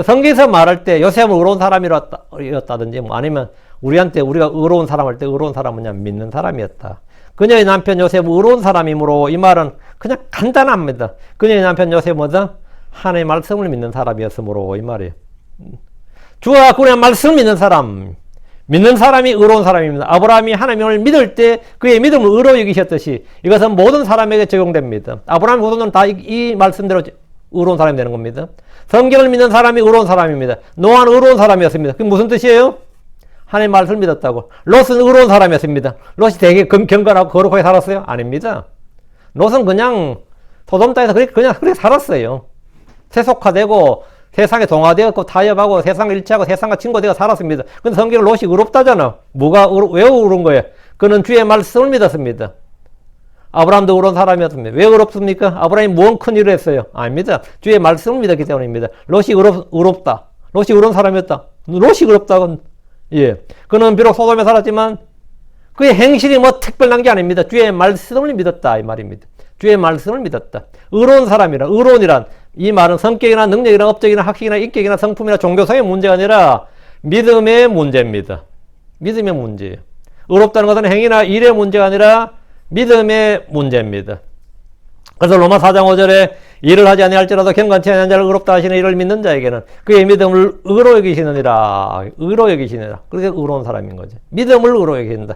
성경에서 말할 때 요셉은 의로운 사람이었다든지 아니면 우리한테 우리가 의로운 사람 할 때 의로운 사람은 그냥 믿는 사람이었다. 그녀의 남편 요셉은 의로운 사람이므로 이 말은 그냥 간단합니다. 그녀의 남편 요셉은 뭐다? 하나님의 말씀을 믿는 사람이었으므로 이 말이에요. 주와 그냥 말씀을 믿는 사람이 의로운 사람입니다. 아브라함이 하나님을 믿을 때 그의 믿음을 의로 여기셨듯이 이것은 모든 사람에게 적용됩니다. 아브라함의 후손은 다 이 말씀대로 의로운 사람이 되는 겁니다. 성경을 믿는 사람이 의로운 사람입니다. 노아는 의로운 사람이었습니다. 그게 무슨 뜻이에요? 하나님의 말씀을 믿었다고. 롯은 의로운 사람이었습니다. 롯이 되게 경건하고 거룩하게 살았어요? 아닙니다. 롯은 그냥 소돔 땅에서 그렇게 살았어요. 세속화되고 세상에 동화되었고 타협하고 세상을 일치하고 세상과 친구되어 살았습니다. 근데 성경은 롯이 의롭다잖아. 왜 의로운 거예요? 그는 주의 말씀을 믿었습니다. 아브라함도 의로운 사람이었습니다. 왜 의롭습니까? 아브라함이 무언 큰 일을 했어요? 아닙니다. 주의 말씀을 믿었기 때문입니다. 롯이 의롭다. 롯이 의로운 사람이었다. 롯이 의롭다고. 예. 그는 비록 소돔에 살았지만 그의 행실이 특별한 게 아닙니다. 주의 말씀을 믿었다 이 말입니다. 주의 말씀을 믿었다. 의로운 사람이란, 의로운이란 이 말은 성격이나 능력이나 업적이나 학식이나 인격이나 성품이나 종교성의 문제가 아니라 믿음의 문제입니다. 믿음의 문제예요. 의롭다는 것은 행위나 일의 문제가 아니라 믿음의 문제입니다. 그래서 로마 4장 5절에 일을 하지 아니할지라도 경건치 아니한 자를 의롭다 하시는 이를 믿는 자에게는 그의 믿음을 의로 여기시느니라. 의로 여기시느니라. 그렇게 의로운 사람인 거죠. 믿음을 의로 여기신다.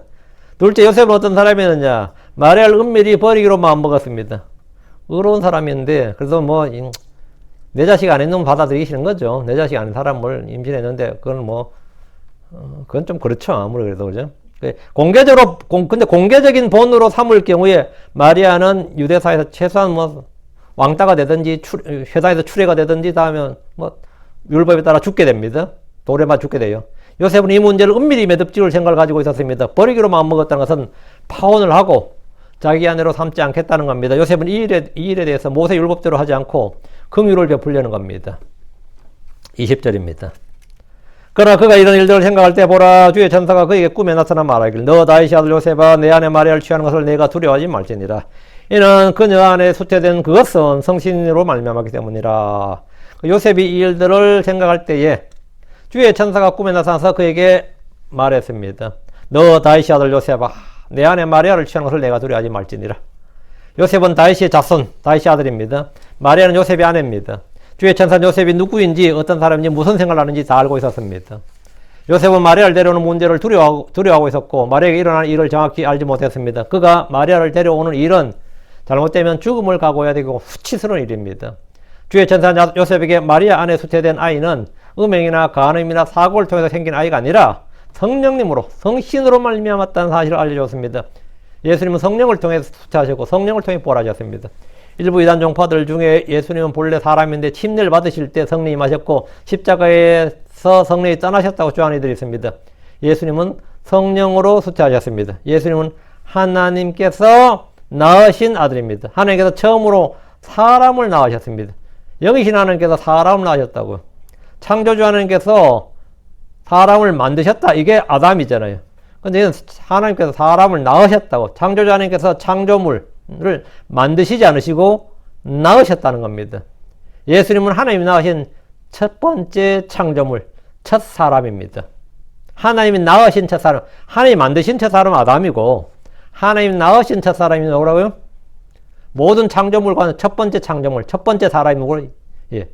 둘째, 요셉은 어떤 사람이었느냐? 마리아를 은밀히 버리기로 마음먹었습니다. 의로운 사람인데 그래서 내 자식 아닌 놈 받아들이시는 거죠. 내 자식 아닌 사람을 임신했는데 그건 좀 그렇죠. 아무리 그래도 그죠. 근데 공개적인 본으로 삼을 경우에 마리아는 유대사에서 최소한 왕따가 되든지 회사에서 추례가 되든지 다음에 율법에 따라 죽게 됩니다. 돌에 맞아 죽게 돼요. 요셉은 이 문제를 은밀히 매듭지을 생각을 가지고 있었습니다. 버리기로 마음먹었다는 것은 파혼을 하고 자기 아내로 삼지 않겠다는 겁니다. 요셉은 이 일에 대해서 모세 율법대로 하지 않고 긍휼을 베풀려는 겁니다. 20절입니다. 그러나 그가 이런 일들을 생각할 때 보라 주의 천사가 그에게 꿈에 나타나 말하길 너 다윗의 아들 요셉아 내 아내 마리아를 취하는 것을 내가 두려워하지 말지니라. 이는 그녀 안에 수태된 그것은 성신으로 말미암았기 때문이라. 요셉이 이 일들을 생각할 때에 주의 천사가 꿈에 나타나서 그에게 말했습니다. 너 다윗의 아들 요셉아 내 아내 마리아를 취하는 것을 내가 두려워하지 말지니라. 요셉은 다윗의 자손, 다윗의 아들입니다. 마리아는 요셉의 아내입니다. 주의 천사는 요셉이 누구인지 어떤 사람인지 무슨 생각을 하는지 다 알고 있었습니다. 요셉은 마리아를 데려오는 문제를 두려워하고 있었고 마리아에게 일어난 일을 정확히 알지 못했습니다. 그가 마리아를 데려오는 일은 잘못되면 죽음을 각오해야 되고 수치스러운 일입니다. 주의 천사는 요셉에게 마리아 안에 수태된 아이는 음행이나 간음이나 사고를 통해서 생긴 아이가 아니라 성령님으로 성신으로 말미암았다는 사실을 알려줬습니다. 예수님은 성령을 통해 수태하셨고 성령을 통해 보라하셨습니다. 일부 이단 종파들 중에 예수님은 본래 사람인데 침례를 받으실 때 성령이 임하셨고 십자가에서 성령이 떠나셨다고 주장하는 이들이 있습니다. 예수님은 성령으로 수태하셨습니다. 예수님은 하나님께서 낳으신 아들입니다. 하나님께서 처음으로 사람을 낳으셨습니다. 영이신 하나님께서 사람을 낳으셨다고요. 창조주 하나님께서 사람을 만드셨다. 이게 아담이잖아요. 근데 하나님께서 사람을 낳으셨다고. 창조주 하나님께서 창조물을 만드시지 않으시고 낳으셨다는 겁니다. 예수님은 하나님이 낳으신 첫 번째 창조물, 첫 사람입니다. 하나님이 낳으신 첫사람, 하나님이 만드신 첫사람은 아담이고, 하나님이 낳으신 첫사람이 누구라고요? 모든 창조물과는 첫 번째 창조물, 첫 번째 사람이 누구라고요? 예.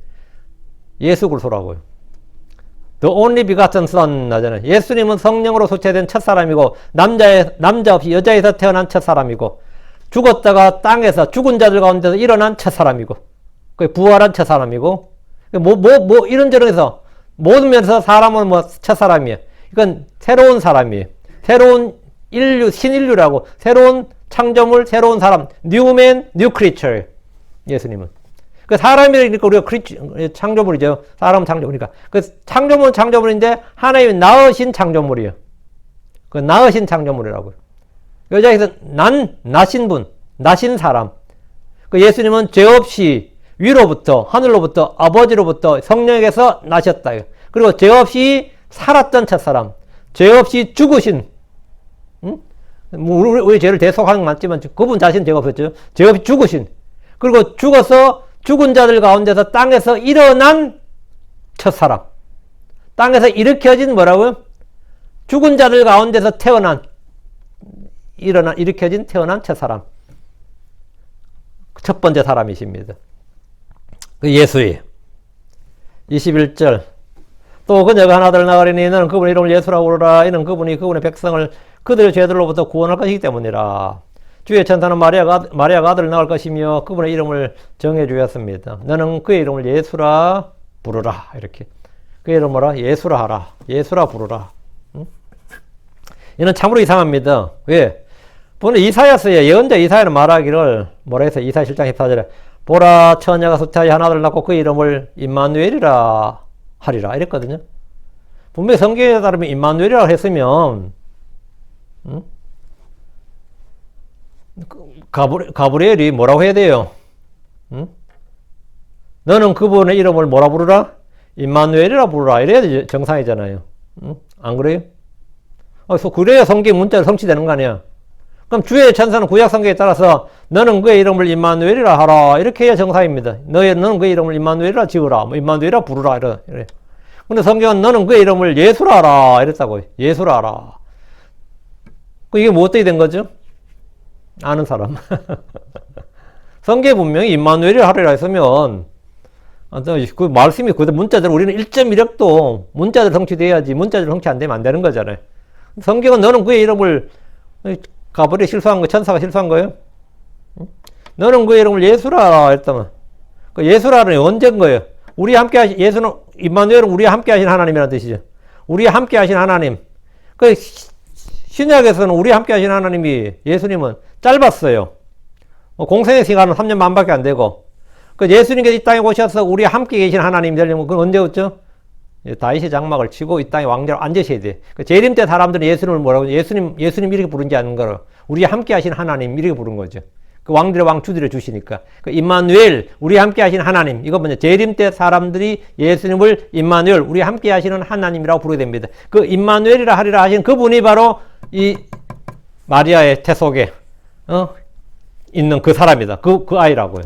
예수 그리스도라고요. The only begotten son 나잖아요. 예수님은 성령으로 수체된 첫사람이고, 남자 없이 여자에서 태어난 첫사람이고, 죽었다가 땅에서 죽은 자들 가운데서 일어난 첫사람이고, 부활한 첫사람이고, 이런저런 해서, 모든 면에서 사람은 첫사람이에요. 이건 새로운 사람이에요. 새로운 인류, 신인류라고, 새로운 창조물, 새로운 사람, new man, new creature. 예수님은. 사람이니까 우리가 창조물이죠. 사람은 창조물이니까. 창조물은 창조물인데, 하나님이 낳으신 창조물이에요. 낳으신 창조물이라고요. 여자에서 나신 분, 나신 사람. 예수님은 죄 없이 위로부터, 하늘로부터, 아버지로부터, 성령에게서 나셨다. 그리고 죄 없이 살았던 첫사람. 죄 없이 죽으신, 우리 죄를 대속하는 건 맞지만, 그분 자신 죄가 없었죠. 죄 없이 죽으신. 그리고 죽어서 죽은 자들 가운데서 땅에서 일어난 첫사람. 땅에서 일으켜진 뭐라고요? 죽은 자들 가운데서 일으켜진 태어난 첫사람. 첫 번째 사람이십니다. 그 예수예요. 21절. 또 그녀가 하나둘 나가리니 너는 그분의 이름을 예수라고 부르라. 이는 그분이 그분의 백성을 그들의 죄들로부터 구원할 것이기 때문이라. 주의 천사는 마리아가 아들을 낳을 것이며 그분의 이름을 정해 주었습니다. 너는 그의 이름을 예수라 부르라. 이렇게. 그의 이름을 뭐라? 예수라 하라. 예수라 부르라. 이는 참으로 이상합니다. 왜? 보는 이사야서에 예언자 이사야는 말하기를 뭐라 해서 이사야 7장 14절에 보라 처녀가 수태하여 한 아들을 낳고 그 이름을 임마누엘이라 하리라 이랬거든요. 분명히 성경에 따르면 임마누엘이라고 했으면 가브리엘이 뭐라고 해야 돼요? 너는 그분의 이름을 뭐라 부르라? 임마누엘이라 부르라 이래야 정상이잖아요. 안 그래요? 그래야 성경 문자로 성취되는 거 아니야. 그럼 주의 천사는 구약 성경에 따라서 너는 그의 이름을 임마누엘이라 하라 이렇게 해야 정상입니다. 너는 그의 이름을 임마누엘이라 지으라, 임마누엘이라 부르라 이래. 근데 성경은 너는 그의 이름을 예수라 하라 이랬다고. 예수라 하라. 이게 뭐 어떻게 된 거죠? 아는 사람. 성경에 분명히 임마누엘이라 하리라 했으면 그 말씀이 그 문자대로 우리는 1.1억도 문자대로 성취돼야지 문자대로 성취 안 되면 안 되는 거잖아요. 성경은 너는 그의 이름을 가브리엘 실수한 거, 천사가 실수한 거예요? 너는 그의 이름을 예수라 했다면 그 예수라는 언제인 거예요? 우리 함께 하신 예수는 임마누엘은 우리와 함께 하신 하나님이라는 뜻이죠. 우리와 함께 하신 하나님. 그 신약에서는 우리와 함께 하신 하나님이 예수님은 짧았어요. 공생의 시간은 3년 반밖에 안 되고 그 예수님께서 이 땅에 오셔서 우리와 함께 계신 하나님이 되려면 그건 언제 왔죠? 다윗의 장막을 치고 이 땅에 왕자로 앉으셔야 돼. 그 재림 때 사람들은 예수님을 뭐라고 예수님 이렇게 부른지 아는 거로 우리 함께 하신 하나님 이렇게 부른 거죠. 그 왕들의 왕 주들여 주시니까 그 임마누엘 우리 함께 하신 하나님 이거 뭐냐 재림 때 사람들이 예수님을 임마누엘 우리 함께 하시는 하나님이라고 부르게 됩니다. 그 임마누엘이라 하리라 하신 그분이 바로 이 마리아의 태 속에 있는 그 사람이다. 그 아이라고요.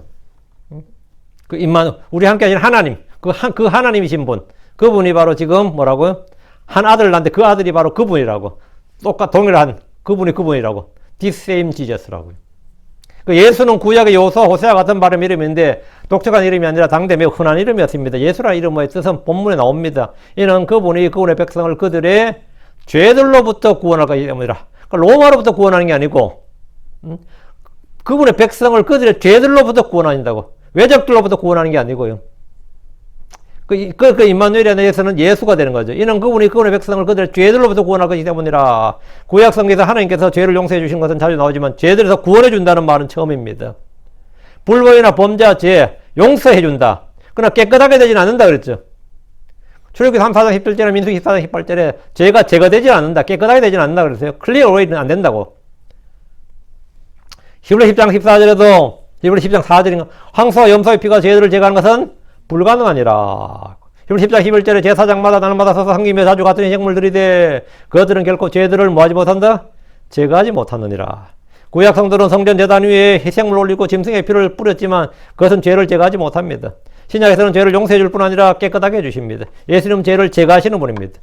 그 우리 함께 하신 하나님 그 하나님이신 분. 그분이 바로 지금 뭐라고요? 한 아들을 낳는데 그 아들이 바로 그분이라고. 동일한 그분이라고. This same Jesus라고요. 그 예수는 구약의 요소, 호세아 같은 발음 이름인데 독특한 이름이 아니라 당대 매우 흔한 이름이었습니다. 예수라 이름의 뜻은 본문에 나옵니다. 이는 그분이 그분의 백성을 그들의 죄들로부터 구원할 것이기 때문이라. 그러니까 로마로부터 구원하는 게 아니고 그분의 백성을 그들의 죄들로부터 구원한다고. 외적들로부터 구원하는 게 아니고요. 그 임마누엘이라는 예수는 예수가 되는 거죠. 이는 그분이 그분의 백성을 그들의 죄들로부터 구원할 것이기 때문이라. 구약 성경에서 하나님께서 죄를 용서해 주신 것은 자주 나오지만 죄들에서 구원해 준다는 말은 처음입니다. 불법이나 범죄와 죄 용서해 준다. 그러나 깨끗하게 되지는 않는다 그랬죠. 출애굽기 34장 17절에 민수기 14장 18절에 죄가 제거되지 않는다. 깨끗하게 되지는 않는다 그랬어요. 클리어 오이는 안 된다고. 히브리 10장 14절에도 히브리 10장 4절인가 황소와 염소의 피가 죄들을 제거하는 것은 불가능하니라. 히브리 10장 11절에 제사장마다 날마다 서서 섬기며 자주 같은 희생물들이되 그들은 결코 죄들을 뭐하지 못한다? 제거하지 못하느니라. 구약 성도는 성전 제단 위에 희생물 올리고 짐승의 피를 뿌렸지만 그것은 죄를 제거하지 못합니다. 신약에서는 죄를 용서해 줄 뿐 아니라 깨끗하게 해주십니다. 예수님은 죄를 제거하시는 분입니다.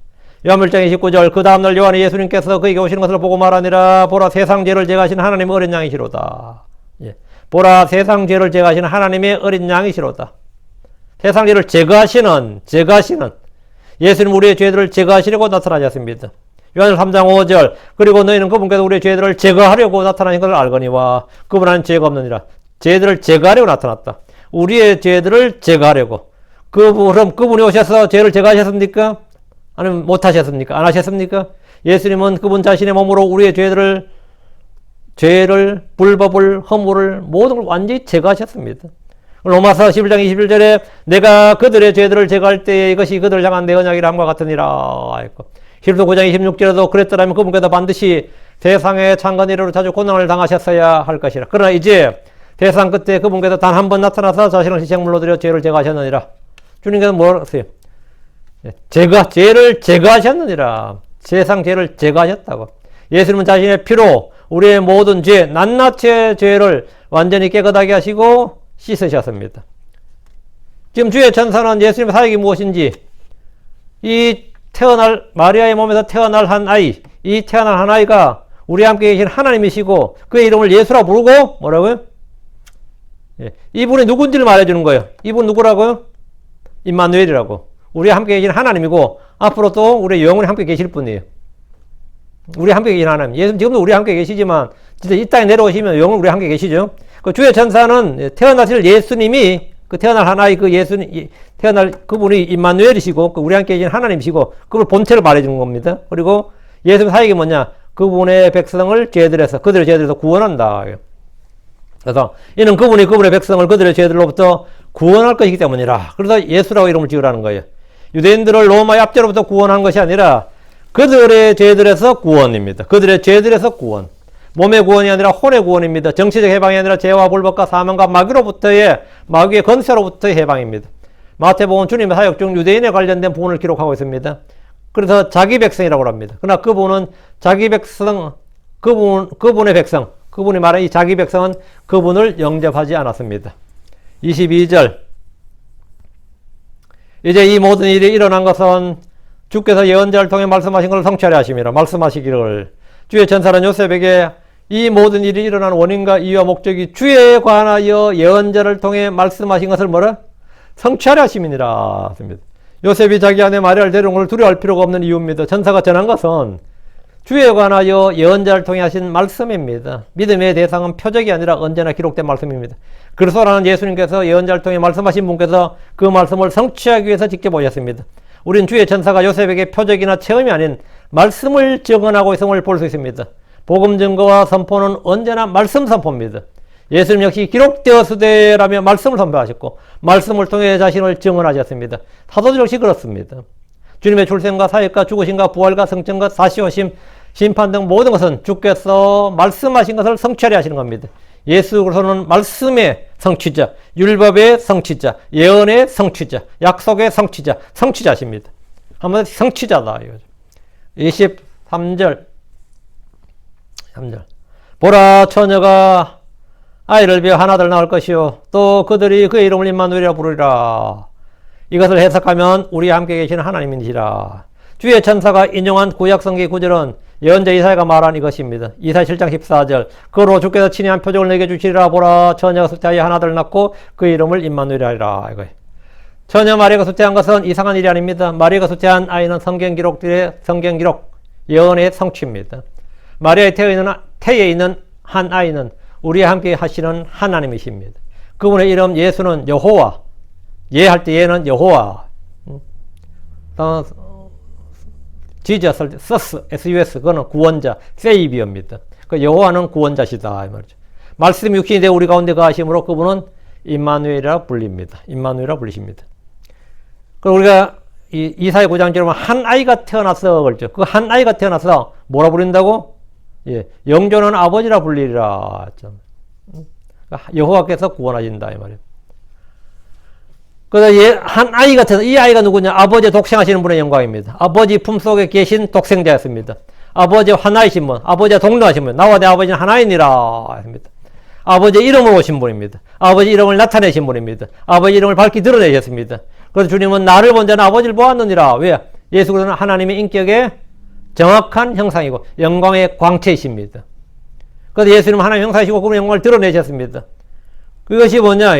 요한 1장 29절 그 다음날 요한이 예수님께서 그에게 오시는 것을 보고 말하니라 보라 세상 죄를 제거하신 하나님의 어린 양이시로다. 예. 보라 세상 죄를 제거하시는 하나님의 어린 양이시로다. 세상 죄를 제거하시는 예수님 우리의 죄들을 제거하시려고 나타나셨습니다. 요한 3장 5절 그리고 너희는 그분께서 우리의 죄들을 제거하려고 나타나신 것을 알거니와 그분 안에 죄가 없느니라. 죄들을 제거하려고 나타났다. 우리의 죄들을 제거하려고. 그럼 그분이 오셔서 죄를 제거하셨습니까? 아니면 못하셨습니까? 안 하셨습니까? 예수님은 그분 자신의 몸으로 우리의 죄를, 불법을, 허물을 모든 걸 완전히 제거하셨습니다. 로마서 11장 21절에 내가 그들의 죄들을 제거할 때에 이것이 그들을 향한 내 언약이라 함과 같으니라. 히브리서 9장 26절에도 그랬더라면 그분께서 반드시 세상의 창건 이래로 자주 고난을 당하셨어야 할 것이라. 그러나 이제 세상 끝에 그분께서 단 한 번 나타나서 자신을 희생물로 드려 죄를 제거하셨느니라. 주님께서 뭐라고 하세요? 죄를 제거하셨느니라. 세상 죄를 제거하셨다고. 예수님은 자신의 피로 우리의 모든 죄, 낱낱의 죄를 완전히 깨끗하게 하시고 씻으셨습니다. 지금 주의 천사는 예수님의 사역이 무엇인지 마리아의 몸에서 태어날 한 아이, 이 태어날 한 아이가 우리 함께 계신 하나님이시고 그의 이름을 예수라 부르고 뭐라고요? 예, 이분이 누군지를 말해주는 거예요. 이분 누구라고요? 임마누엘이라고. 우리 함께 계신 하나님이고 앞으로 또 우리 영원히 함께 계실 분이에요. 우리 함께 계신 하나님. 예수님 지금도 우리 함께 계시지만 진짜 이 땅에 내려오시면 영원히 우리 함께 계시죠. 그 주의 천사는 태어나실 예수님이 그 태어날 하나의 그 예수님 태어날 그분이 임마누엘이시고 그 우리 함께 계신 하나님이시고 그걸 본체를 말해주는 겁니다. 그리고 예수님 사역이 뭐냐? 그분의 백성을 그들의 죄들에서 구원한다. 그래서 이는 그분이 그분의 백성을 그들의 죄들로부터 구원할 것이기 때문이라. 그래서 예수라고 이름을 지으라는 거예요. 유대인들을 로마의 압제로부터 구원한 것이 아니라 그들의 죄들에서 구원입니다. 그들의 죄들에서 구원. 몸의 구원이 아니라 혼의 구원입니다. 정치적 해방이 아니라 죄와 불법과 사망과 마귀의 건세로부터의 해방입니다. 마태복음 주님의 사역 중 유대인에 관련된 부분을 기록하고 있습니다. 그래서 자기 백성이라고 합니다. 그러나 그분은 자기 백성, 그분의 백성, 그분이 말한 이 자기 백성은 그분을 영접하지 않았습니다. 22절 이제 이 모든 일이 일어난 것은 주께서 예언자를 통해 말씀하신 것을 성취하려 하심이라. 말씀하시기를 주의 천사는 요셉에게 이 모든 일이 일어난 원인과 이유와 목적이 주에 관하여 예언자를 통해 말씀하신 것을 뭐라? 성취하려 하심이니라. 요셉이 자기 아내 마리아를 데려온 것을 두려워할 필요가 없는 이유입니다. 천사가 전한 것은 주에 관하여 예언자를 통해 하신 말씀입니다. 믿음의 대상은 표적이 아니라 언제나 기록된 말씀입니다. 그리스도라는 예수님께서 예언자를 통해 말씀하신 분께서 그 말씀을 성취하기 위해서 직접 오셨습니다. 우린 주의 천사가 요셉에게 표적이나 체험이 아닌 말씀을 증언하고 있음을 볼 수 있습니다. 복음 증거와 선포는 언제나 말씀 선포입니다. 예수님 역시 기록되었으되라며 말씀을 선포하셨고 말씀을 통해 자신을 증언하셨습니다. 사도들 역시 그렇습니다. 주님의 출생과 사역과 죽으심과 부활과 성천과 다시 오심, 심판 등 모든 것은 주께서 말씀하신 것을 성취하려 하시는 겁니다. 예수 그리스도는 말씀의 성취자, 율법의 성취자, 예언의 성취자, 약속의 성취자, 성취자십니다. 한번 성취자다. 23절. 보라 처녀가 아이를 비어 하나둘 낳을 것이요 또 그들이 그의 이름을 임마누엘이라 부르리라. 이것을 해석하면 우리와 함께 계시는 하나님이시라. 주의 천사가 인용한 구약성경 구절은 예언자 이사야가 말한 이것입니다. 이사야 7장 14절 그로 주께서 친히 한 표적을 내게 주시리라. 보라 처녀가 숫자에 하나둘 낳고 그 이름을 임마누엘이라 하리라. 이거예요. 처녀 마리아가 숫자한 것은 이상한 일이 아닙니다. 마리아가 숫자한 아이는 성경기록 예언의 성취입니다. 마리아의 태에 있는 한 아이는 우리와 함께 하시는 하나님이십니다. 그분의 이름 예수는 여호와, 예할 때 예는 여호와, 지저스, SUS, 그거는 구원자, 세이비어입니다. 그 여호와는 구원자시다 이 말이죠. 말씀 육신이 되어 우리 가운데 거하심으로 그분은 임마누엘이라 불립니다. 임마누엘이라 불리십니다. 그리고 우리가 이사야 9장처럼 한 아이가 태어났어 그렇죠. 그 한 아이가 태어나서 뭐라 부른다고? 예, 영존한 아버지라 불리리라. 여호와께서 구원하신다 이 말이에요. 그래서 한 아이가 태어나, 이 아이가 누구냐? 아버지의 독생하시는 분의 영광입니다. 아버지 품속에 계신 독생자였습니다. 아버지의 하나이신 분, 아버지의 동등하신 분, 나와 내 아버지는 하나이니라 했습니다. 아버지의 이름으로 오신 분입니다. 아버지 이름을 나타내신 분입니다. 아버지 이름을 밝히 드러내셨습니다. 그래서 주님은 나를 본 자는 아버지를 보았느니라. 왜? 예수 그리스도는 하나님의 인격의 정확한 형상이고 영광의 광채이십니다. 그래서 예수님은 하나님의 형상이시고 그분의 영광을 드러내셨습니다. 그것이 뭐냐?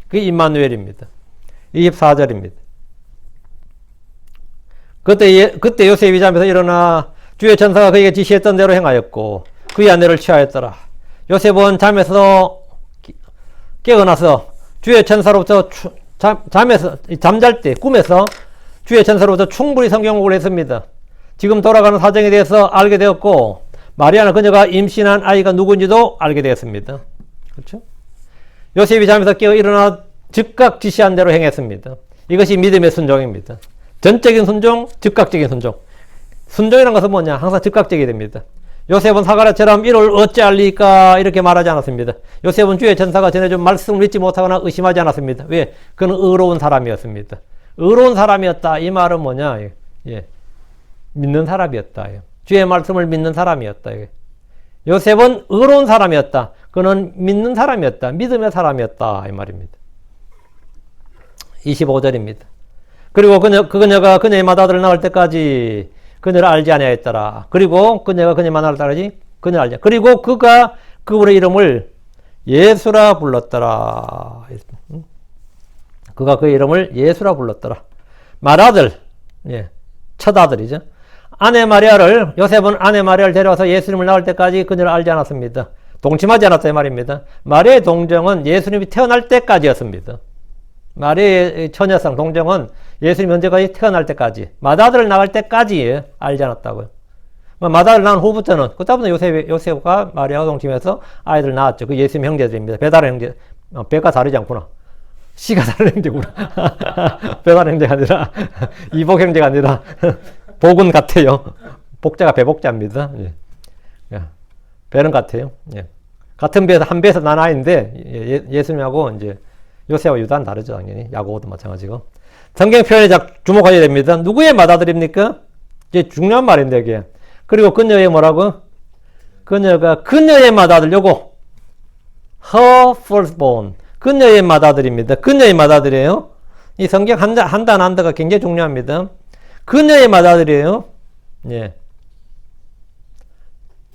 그게 임마누엘입니다. 24절입니다. 그때 요셉이 잠에서 일어나 주의 천사가 그에게 지시했던 대로 행하였고 그의 아내를 취하였더라. 요셉은 잠에서 깨어나서 주의 천사로부터 잠잘 때 꿈에서 주의 천사로부터 충분히 성경을 했습니다. 지금 돌아가는 사정에 대해서 알게 되었고 마리아는 그녀가 임신한 아이가 누구인지도 알게 되었습니다. 그렇죠? 요셉이 잠에서 깨어 일어나 즉각 지시한 대로 행했습니다. 이것이 믿음의 순종입니다. 전적인 순종, 즉각적인 순종. 순종이라는 것은 뭐냐? 항상 즉각적이 됩니다. 요셉은 사가랴처럼 이를 어찌알리까 이렇게 말하지 않았습니다. 요셉은 주의 천사가 전해준 말씀을 믿지 못하거나 의심하지 않았습니다. 왜? 그는 의로운 사람이었습니다. 의로운 사람이었다. 이 말은 뭐냐? 예. 믿는 사람이었다. 주의 말씀을 믿는 사람이었다. 요셉은 의로운 사람이었다. 그는 믿는 사람이었다. 믿음의 사람이었다. 이 말입니다. 25절입니다. 그리고 그녀가 그녀의 맏아들을 낳을 때까지 그녀를 알지 아니하였더라. 그리고 그녀가 그녀의 맏아들을 낳으니 그녀를 알지. 그리고 그가 그분의 이름을 예수라 불렀더라. 그가 그의 이름을 예수라 불렀더라. 맏아들, 예, 첫아들이죠. 요셉은 아내 마리아를 데려와서 예수님을 낳을 때까지 그녀를 알지 않았습니다. 동침하지 않았다 이 말입니다. 마리아의 동정은 예수님이 태어날 때까지였습니다. 마리아의 처녀상 동정은 예수님이 언제까지 태어날 때까지, 맏아들을 낳을 때까지 알지 않았다고요. 맏아들을 낳은 후부터는, 그때부터 요셉과 마리아가 동침해서 아이들 낳았죠. 그 예수님 형제들입니다. 배다른 형제, 배가 다르지 않구나. 씨가 다른 형제구나. 배다른 형제가 아니라, 이복 형제가 아니라, 복은 같아요. 복자가 배복자입니다. 예. 배는 같아요. 예. 같은 배에서 한 배에서 난 아이인데, 예수님하고 이제 요셉과 유다는 다르죠, 당연히. 야고보도 마찬가지고. 성경 표현에 주목하셔야 됩니다. 누구의 맏아들입니까? 이제 중요한 말인데, 이게. 그리고 그녀의 뭐라고? 그녀가 그녀의 맏아들, 요거. her firstborn. 그녀의 맏아들입니다. 그녀의 맏아들이에요. 이 성경 한단 한다가 굉장히 중요합니다. 그녀의 맏아들이에요. 예.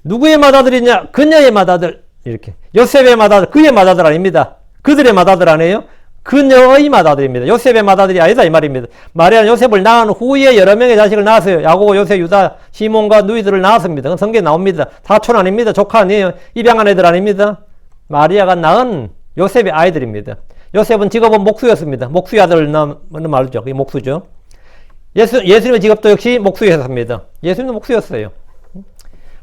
누구의 맏아들이냐? 그녀의 맏아들. 이렇게. 요셉의 맏아들, 그의 맏아들 아닙니다. 그들의 맏아들 아니에요? 그녀의 맏아들입니다. 요셉의 맏아들이 아니다 이 말입니다. 마리아는 요셉을 낳은 후에 여러 명의 자식을 낳았어요. 야고보, 요셉, 유다, 시몬과 누이들을 낳았습니다. 그건 성경에 나옵니다. 사촌 아닙니다. 조카 아니에요. 입양한 애들 아닙니다. 마리아가 낳은 요셉의 아이들입니다. 요셉은 직업은 목수였습니다. 목수의 아들을 낳은 말이죠. 그게 목수죠. 예수님의 직업도 역시 목수였습니다. 예수님도 목수였어요.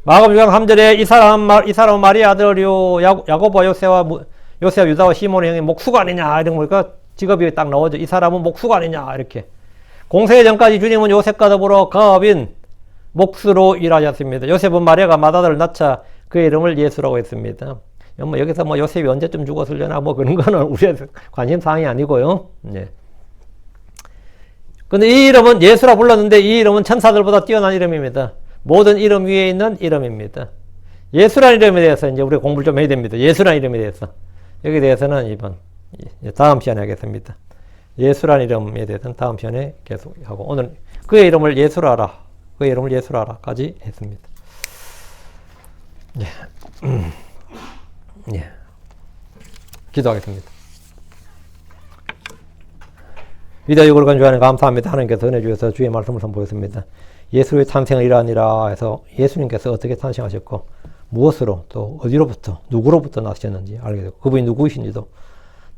마가복음 6장 3절에 이 사람은 마리아 아들이요 야고보와 요셉, 유다와 시몬의 형이 목수가 아니냐 이런 거니까 직업이 딱 나오죠. 이 사람은 목수가 아니냐 이렇게. 공생애 전까지 주님은 요셉과 더불어 가업인 목수로 일하셨습니다. 요셉은 마리아가 맏아들을 낳자 그의 이름을 예수라고 했습니다. 여기서 요셉이 언제쯤 죽었으려나 그런 거는 우리의 관심 사항이 아니고요. 예. 근데 이 이름은 예수라 불렀는데 이 이름은 천사들보다 뛰어난 이름입니다. 모든 이름 위에 있는 이름입니다. 예수라는 이름에 대해서 이제 우리가 공부를 좀 해야 됩니다. 예수라는 이름에 대해서. 여기에 대해서는 다음 시간에 하겠습니다. 예수라는 이름에 대해서는 다음 시간에 계속 하고, 오늘 그의 이름을 예수라 하라. 그의 이름을 예수라 하라까지 했습니다. 예. 예. 기도하겠습니다. 위대하고 거룩한 주 하나님 감사합니다. 하나님께서 은혜 주셔서 주의 말씀을 선보였습니다. 예수의 탄생을 이러하니라 해서 예수님께서 어떻게 탄생하셨고 무엇으로 또 어디로부터 누구로부터 나셨는지 알게 되고 그분이 누구이신지도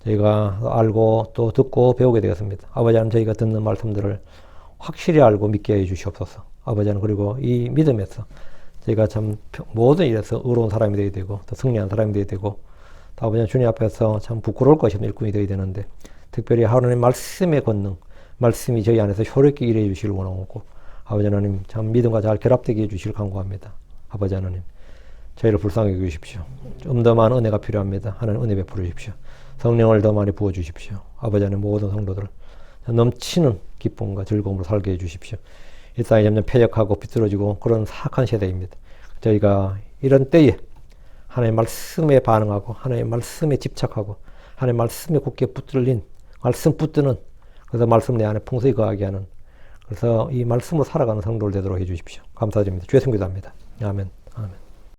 저희가 알고 또 듣고 배우게 되었습니다. 아버지 하나님 저희가 듣는 말씀들을 확실히 알고 믿게 해 주시옵소서. 아버지 하나님 그리고 이 믿음에서 저희가 참 모든 일에서 의로운 사람이 되어야 되고 또 승리한 사람이 되어야 되고 또 아버지 하나님 주님 앞에서 참 부끄러울 것이 없는 일꾼이 되어야 되는데 특별히 하나님 말씀의 권능 말씀이 저희 안에서 효력있게 일해 주시길 원하고 아버지 하나님 참 믿음과 잘 결합되게 해주시길 간구합니다. 아버지 하나님 저희를 불쌍히 여기십시오. 좀 더 많은 은혜가 필요합니다. 하나님 은혜 베풀어 주십시오. 성령을 더 많이 부어 주십시오. 아버지 하나님 모든 성도들 넘치는 기쁨과 즐거움으로 살게 해 주십시오. 이 땅이 점점 폐역하고 비뚤어지고 그런 사악한 세대입니다. 저희가 이런 때에 하나님의 말씀에 반응하고 하나님의 말씀에 집착하고 하나님의 말씀에 굳게 붙들린 말씀 붙드는 그래서 말씀 내 안에 풍성히 거하게 하는 그래서 이 말씀으로 살아가는 성도들 되도록 해주십시오. 감사드립니다. 주의 성기도합니다. 아멘. 아멘.